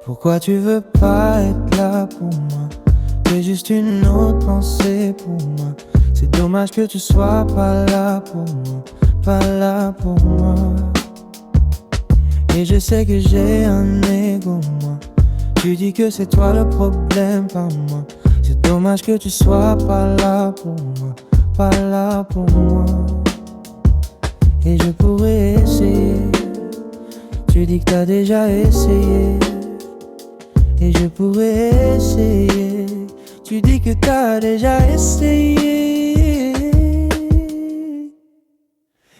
Pourquoi tu veux pas être là pour moi? T'es juste une autre pensée pour moi. C'est dommage que tu sois pas là pour moi, pas là pour moi. Et je sais que j'ai un ego, moi. Tu dis que c'est toi le problème, pas moi. C'est dommage que tu sois pas là pour moi, pas là pour moi. Et je pourrais essayer. Tu dis que t'as déjà essayé. Et je pourrais essayer. Tu dis que t'as déjà essayé.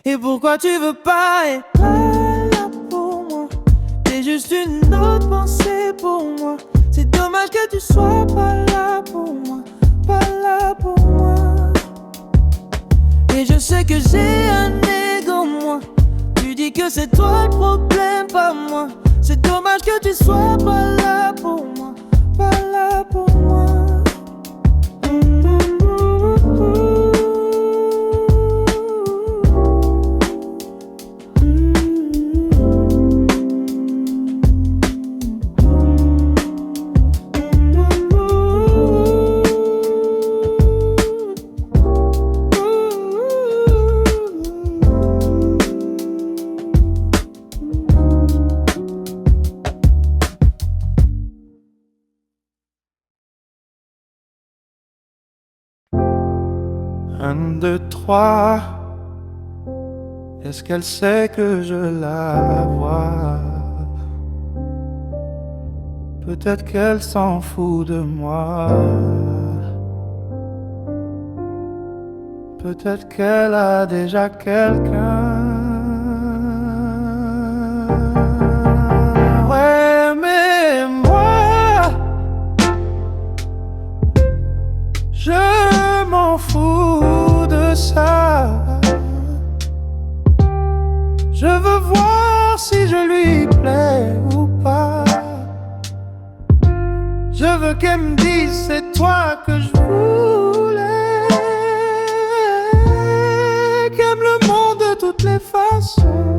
Et pourquoi tu veux pas être là pour moi? T'es juste une autre pensée pour moi. C'est dommage que tu sois pas là pour moi, pas là pour moi. Et je sais que j'ai un ego, moi. Tu dis que c'est toi le problème, pas moi. C'est dommage que tu sois pas là pour moi, pas là pour moi. Un, deux, trois. Est-ce qu'elle sait que je la vois? Peut-être qu'elle s'en fout de moi. Peut-être qu'elle a déjà quelqu'un. Ouais, mais moi, je m'en fous de ça. Je veux voir si je lui plais ou pas. Je veux qu'elle me dise c'est toi que je voulais. Qu'aime le monde de toutes les façons.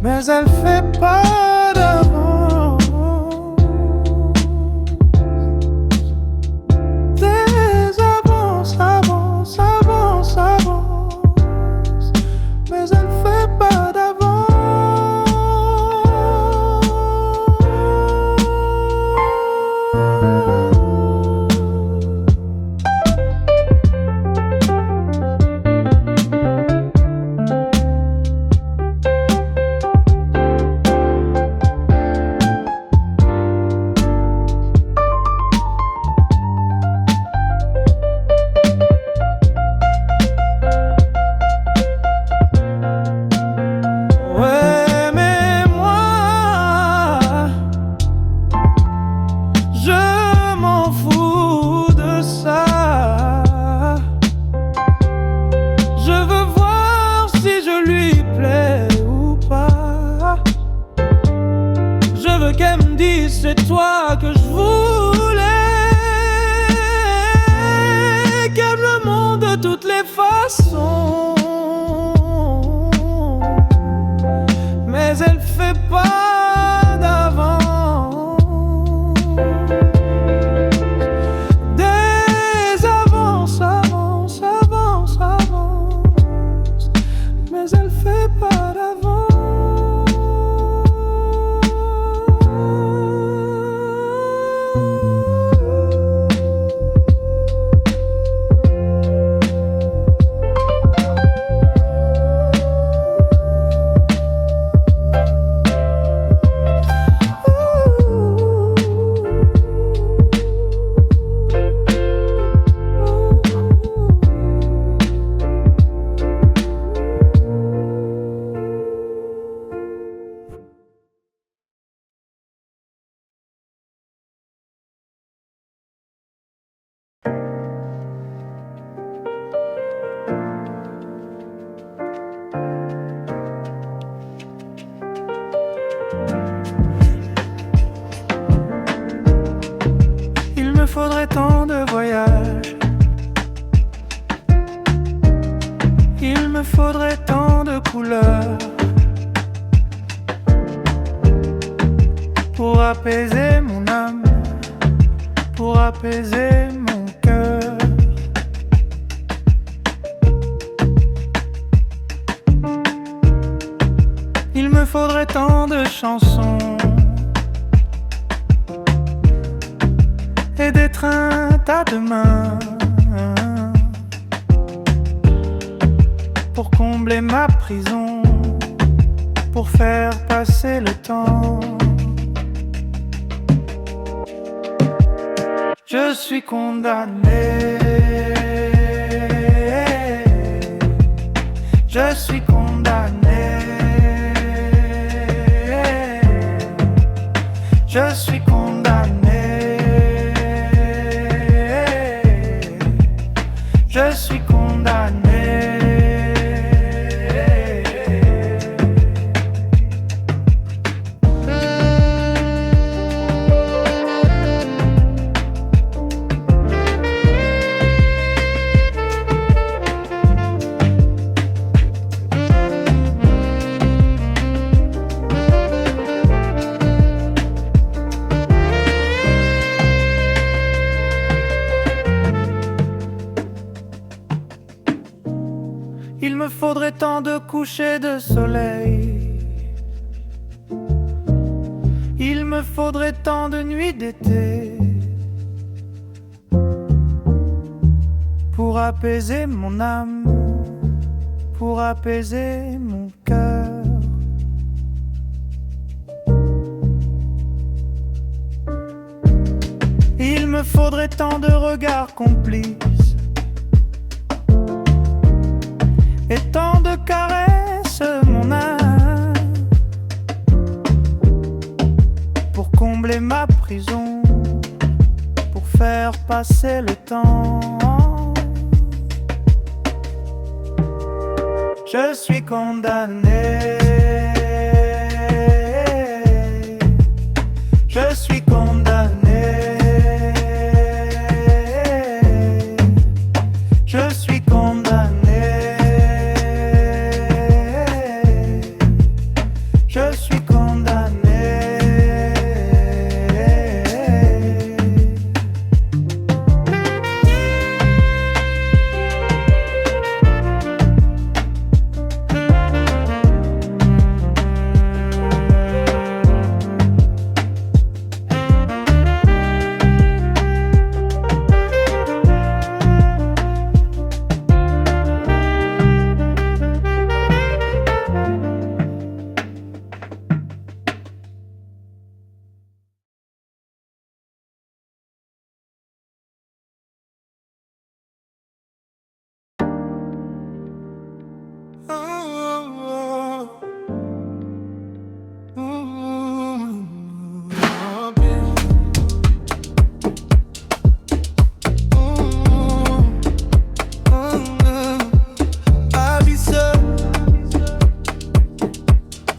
Mais elle fait pas d'avance. Des avances, avance, avance, avance. Mais elle fait pas d'avance. Ouais, mais moi, je m'en fous de ça. Je veux voir si je lui plais ou pas. Je veux qu'elle me dise c'est toi que je voulais. Qu'aime le monde de toutes les façons. Mais elle fait pas d'avance. Des avances, avance, avance, avance. Mais elle fait pas d'avance. Il me faudrait tant de voyages. Il me faudrait tant de couleurs. apaiser mon âme, pour apaiser mon cœur. Il me faudrait tant de chansons et d'étreintes à deux mains pour combler ma prison, pour faire passer le temps. Je suis condamné, je suis condamné, je suis condamné, je suis condamné. Il me faudrait tant de couchers de soleil, il me faudrait tant de nuits d'été pour apaiser mon âme, pour apaiser mon cœur. Il me faudrait tant de regards complices et tant de caresses, mon âme, pour combler ma prison, pour faire passer le temps. Je suis condamné, je suis condamné, je suis condamné. Je suis condamné.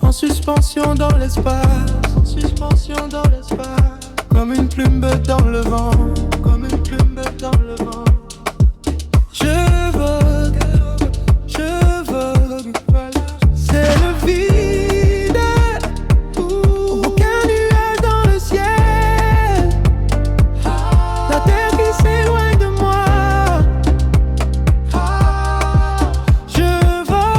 En suspension dans l'espace, en suspension dans l'espace, comme une plume dans le vent, comme une plume dans le vent. Je vogue, c'est le vide, aucun nuage dans le ciel, la terre qui s'éloigne de moi. Je vole,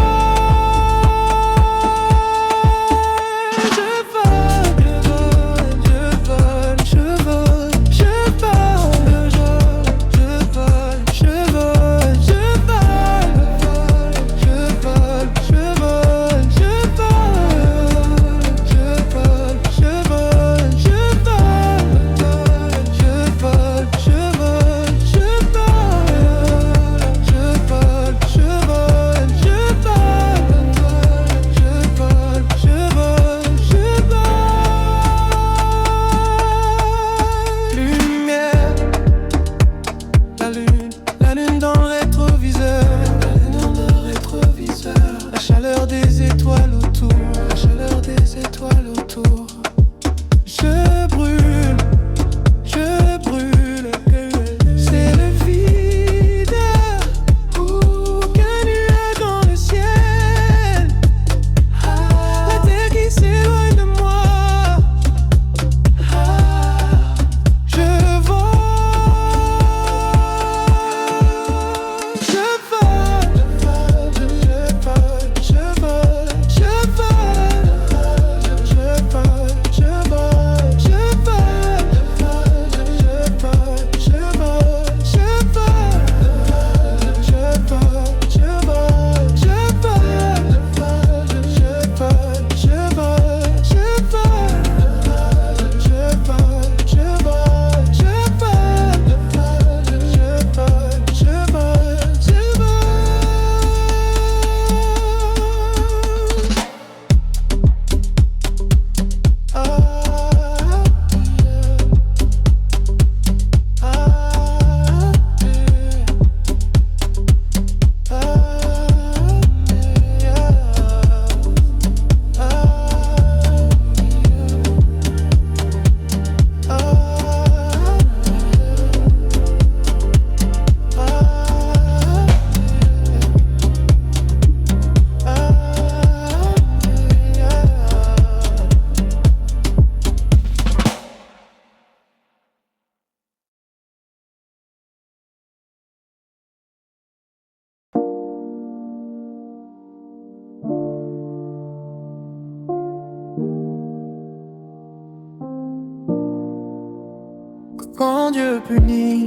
Quand Dieu punit,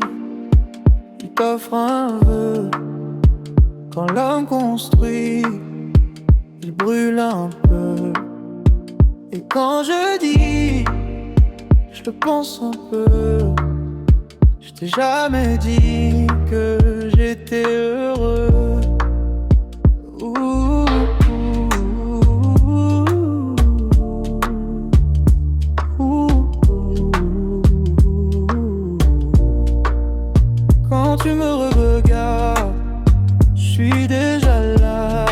il t'offre un vœu. Quand l'homme construit, il brûle un peu. Et quand je dis, je le pense un peu. Je t'ai jamais dit que j'étais heureux. Ouh, ouh, ouh, ouh. Quand tu me regardes, je suis déjà là.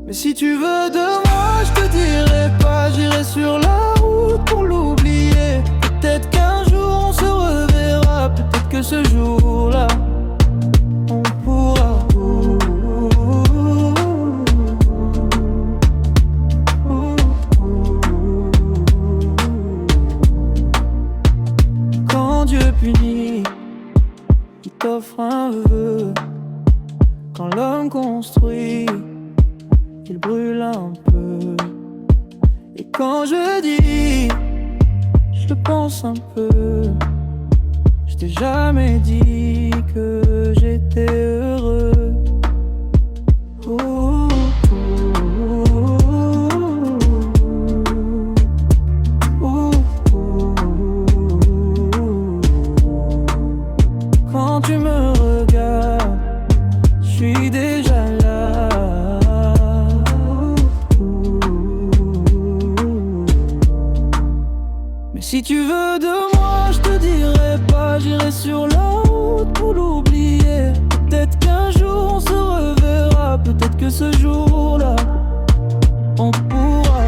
Mais si tu veux de moi, je te dirai pas, j'irai sur la route pour l'oublier. Peut-être qu'un jour on se reverra, peut-être que ce jour-là on pourra. Quand Dieu punit, il t'offre un vœu. Quand l'homme construit, il brûle un peu. Et quand je dis, je pense un peu. Je t'ai jamais dit que j'étais heureux. Ouh, ouh, ouh, ouh. Quand tu me regardes, je suis déjà là. Mais si tu veux de moi, je te dirai pas, j'irai sur la route pour l'oublier. Peut-être qu'un jour on se reverra, peut-être que ce jour-là on pourra.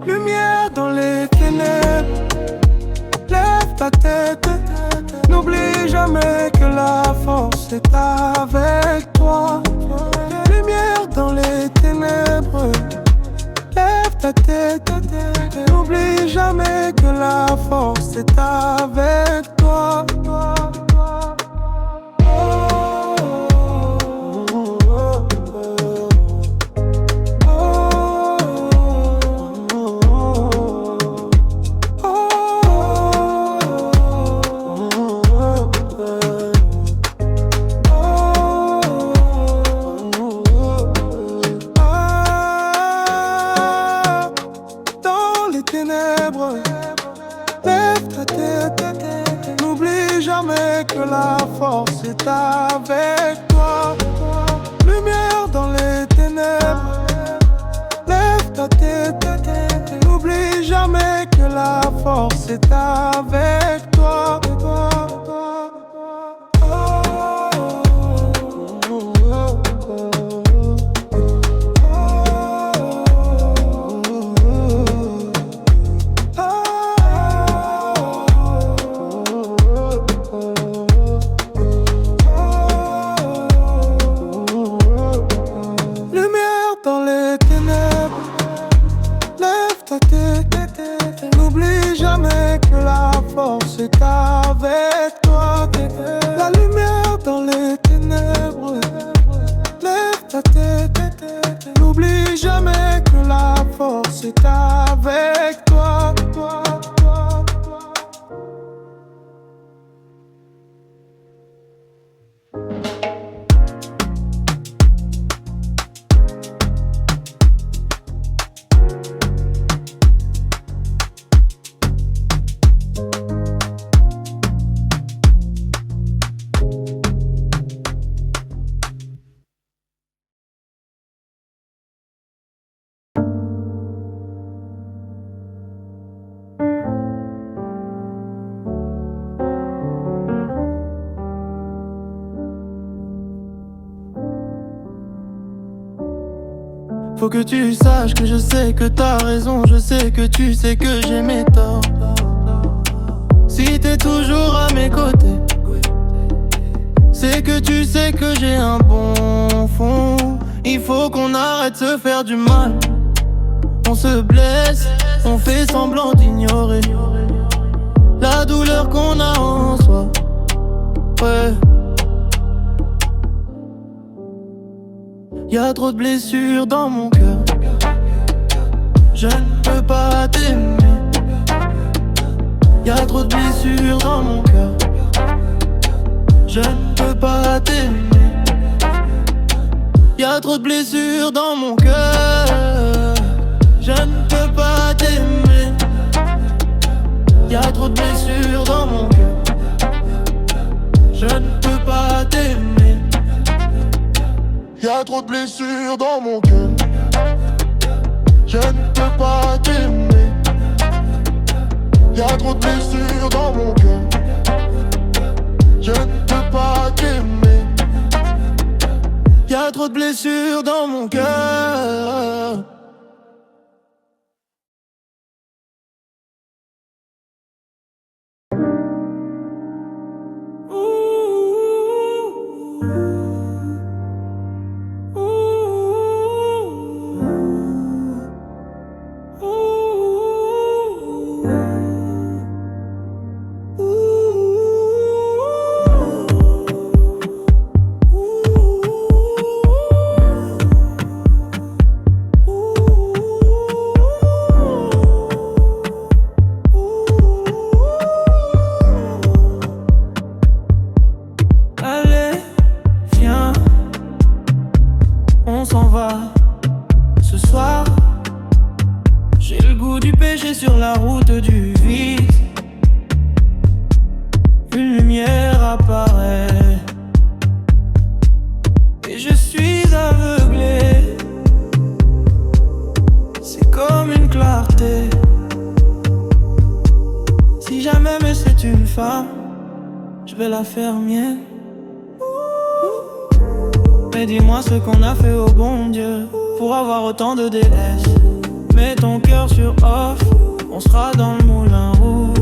Lumière dans les ténèbres, lève ta tête. N'oublie jamais que la force est avec toi. Lumière dans les ténèbres, lève ta tête. N'oublie jamais que la force est avec toi. N'oublie jamais que la force est avec toi. Lumière dans les ténèbres, lève ta tête. N'oublie jamais que la force est avec toi. N'oublie jamais que la force est avec toi. La lumière dans les ténèbres, lève ta tête. N'oublie jamais que la force est avec toi. Faut que tu saches que je sais que t'as raison. Je sais que tu sais que j'ai mes torts. Si t'es toujours à mes côtés, c'est que tu sais que j'ai un bon fond. Il faut qu'on arrête de se faire du mal. On se blesse, on fait semblant d'ignorer la douleur qu'on a en soi. Ouais. Y'a trop de blessures dans mon cœur. Je ne peux pas t'aimer. Y'a trop de blessures dans mon cœur. Je ne peux pas t'aimer. Y'a trop de blessures dans mon cœur. Je ne peux pas t'aimer. Y'a trop de blessures dans mon cœur. Je ne peux pas t'aimer. Y'a trop de blessures dans mon cœur. Je ne peux pas t'aimer. Y'a trop de blessures dans mon cœur. Je ne peux pas t'aimer. Y'a trop de blessures dans mon cœur. Sur la route du vice, une lumière apparaît et je suis aveuglé. C'est comme une clarté. Si jamais mais c'est une femme, je vais la faire mienne. Mais dis-moi ce qu'on a fait au bon Dieu pour avoir autant de déesse. Mets ton cœur sur off, on sera dans le moulin rouge.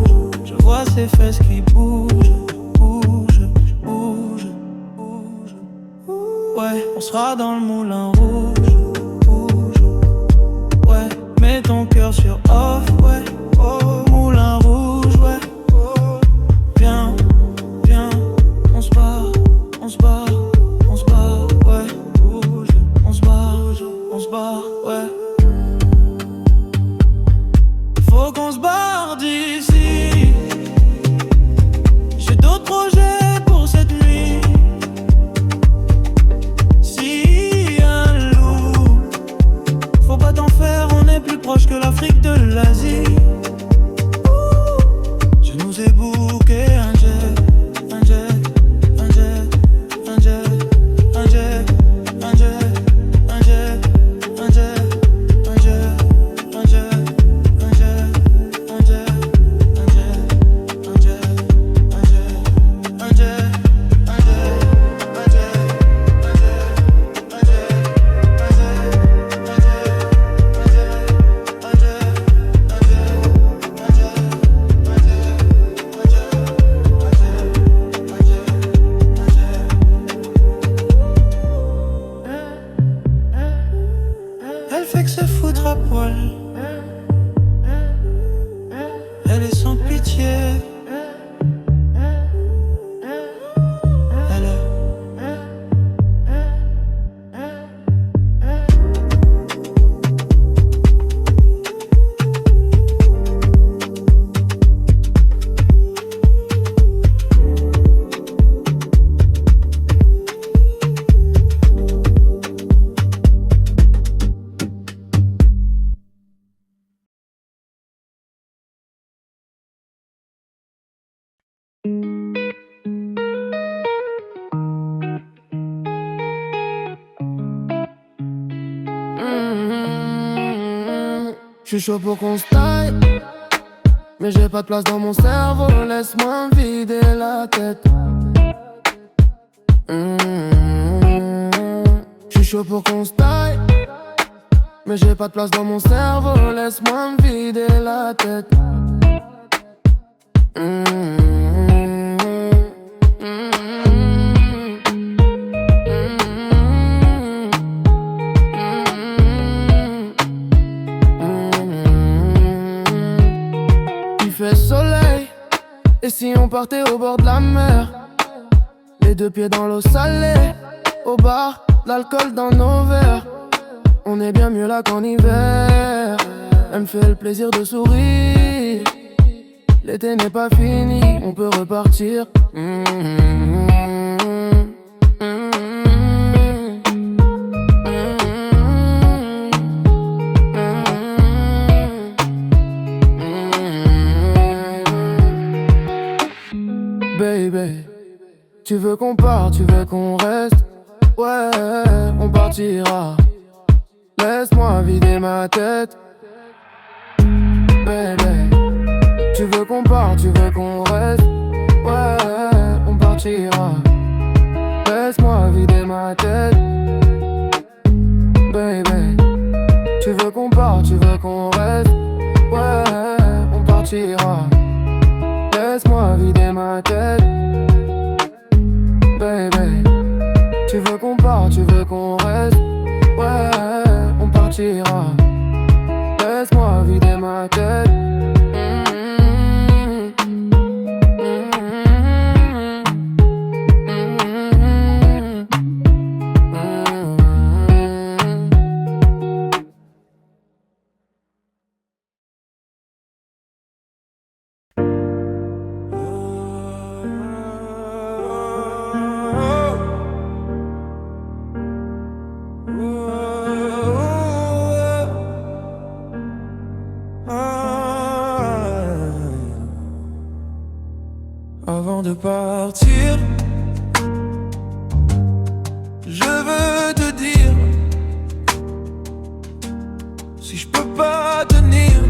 Je vois ses fesses qui bougent, bougent, bougent, bougent. Ouais, on sera dans le moulin rouge, bouge. Ouais, mets ton cœur sur off, ouais. Oh, moulin rouge, ouais. Oh, viens, viens, on se barre, on se barre, on se barre, ouais. Bouge, on se barre, ouais. Faut qu'on se barre d'ici. J'ai d'autres projets pour cette nuit. Si un loup, faut pas t'en faire, on est plus proche que l'Afrique de l'Asie. Je nous ai booké un jet, un jet, un jet, un jet, un jet, un jet, un jet, un jet, un jet, un jet. Elle fait que se foutre à poil. Elle est sans pitié. Elle est. Je suis chaud pour qu'on se taille, mais j'ai pas de place dans mon cerveau. Laisse-moi me vider la tête. Je suis chaud pour qu'on se taille, Mais j'ai pas de place dans mon cerveau, laisse-moi me vider la tête. Il fait soleil, et si on partait au bord de la mer, les deux pieds dans l'eau salée, au bar, l'alcool dans nos verres. On est bien mieux là qu'en hiver. Elle me fait le plaisir de sourire. L'été n'est pas fini, on peut repartir. Baby, tu veux qu'on parte, tu veux qu'on reste. Ouais, on partira. Laisse-moi vider ma tête. Baby, tu veux qu'on parte, tu veux qu'on reste. Ouais, on partira. Laisse-moi vider ma tête. Baby, tu veux qu'on parte, tu veux qu'on reste. Ouais, on partira. Laisse-moi vider ma tête. Baby, tu veux qu'on parte, tu veux qu'on reste. Ouais, on partira. Laisse-moi vider ma tête. Avant de partir, je veux te dire, si je peux pas tenir,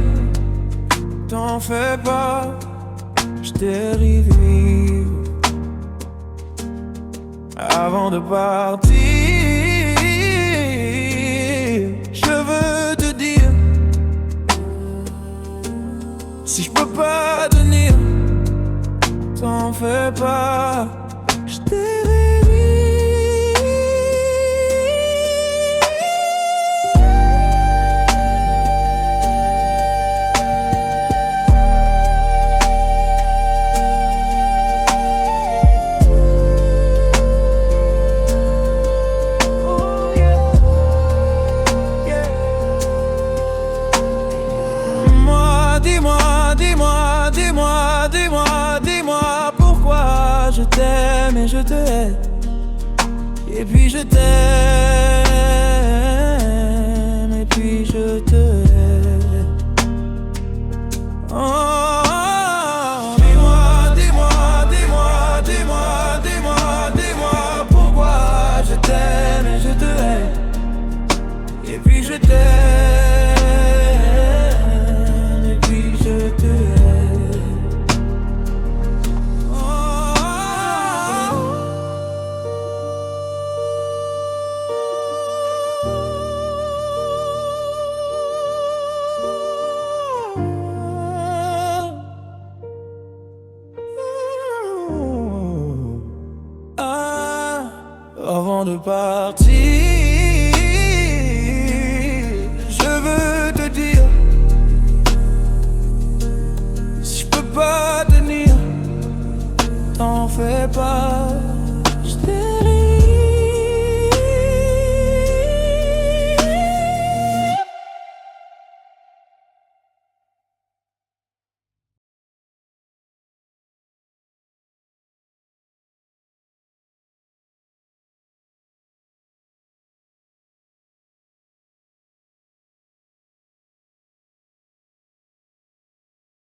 t'en fais pas, je t'ai avant de partir, je veux te dire, si je peux pas tenir, t'en fais pas, je t'ai je t'aime et je te hais. Et puis je t'aime et puis je te hais. Oh, dis-moi, dis-moi, dis-moi, dis-moi, dis-moi, dis-moi pourquoi je t'aime et je te hais. Et puis je t'aime et puis je te hais. Avant de partir,